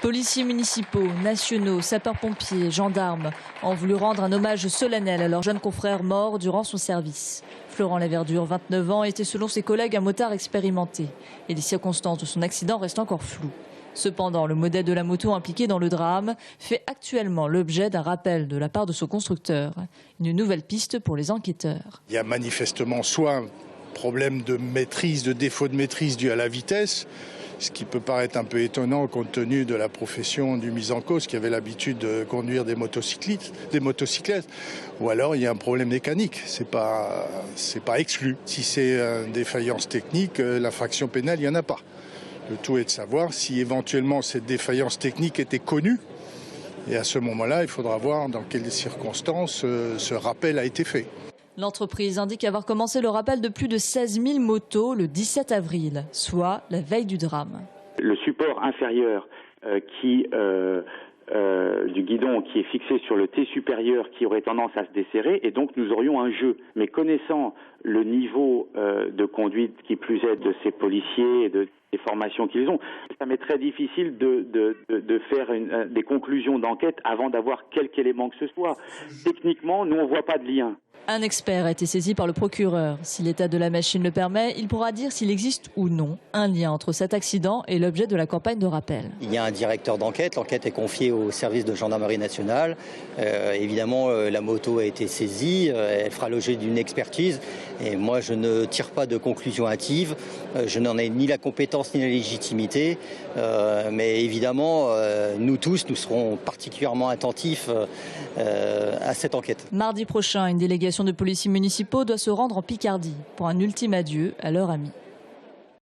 Policiers municipaux, nationaux, sapeurs-pompiers, gendarmes ont voulu rendre un hommage solennel à leur jeune confrère mort durant son service. Florent Laverdure, 29 ans, était selon ses collègues un motard expérimenté. Et les circonstances de son accident restent encore floues. Cependant, le modèle de la moto impliqué dans le drame fait actuellement l'objet d'un rappel de la part de son constructeur. Une nouvelle piste pour les enquêteurs. Il y a manifestement soit un problème de maîtrise, de défaut de maîtrise dû à la vitesse, ce qui peut paraître un peu étonnant compte tenu de la profession du mis en cause qui avait l'habitude de conduire des motocyclettes, ou alors il y a un problème mécanique, c'est pas exclu. Si c'est une défaillance technique, l'infraction pénale, il n'y en a pas. Le tout est de savoir si éventuellement cette défaillance technique était connue. Et à ce moment-là, il faudra voir dans quelles circonstances ce rappel a été fait. L'entreprise indique avoir commencé le rappel de plus de 16 000 motos le 17 avril, soit la veille du drame. Le support inférieur du guidon qui est fixé sur le T supérieur qui aurait tendance à se desserrer et donc nous aurions un jeu. Mais connaissant le niveau de conduite qui plus est de ces policiers et des formations qu'ils ont, ça m'est très difficile de faire des conclusions d'enquête avant d'avoir quelque élément que ce soit. Techniquement, nous on ne voit pas de lien. Un expert a été saisi par le procureur. Si l'état de la machine le permet, il pourra dire s'il existe ou non un lien entre cet accident et l'objet de la campagne de rappel. Il y a un directeur d'enquête. L'enquête est confiée au service de gendarmerie nationale. Évidemment, la moto a été saisie. Elle fera l'objet d'une expertise. Et moi, je ne tire pas de conclusion hâtive. Je n'en ai ni la compétence ni la légitimité. Mais évidemment, nous tous, nous serons particulièrement attentifs à cette enquête. Mardi prochain, une délégation de policiers municipaux doit se rendre en Picardie pour un ultime adieu à leur ami.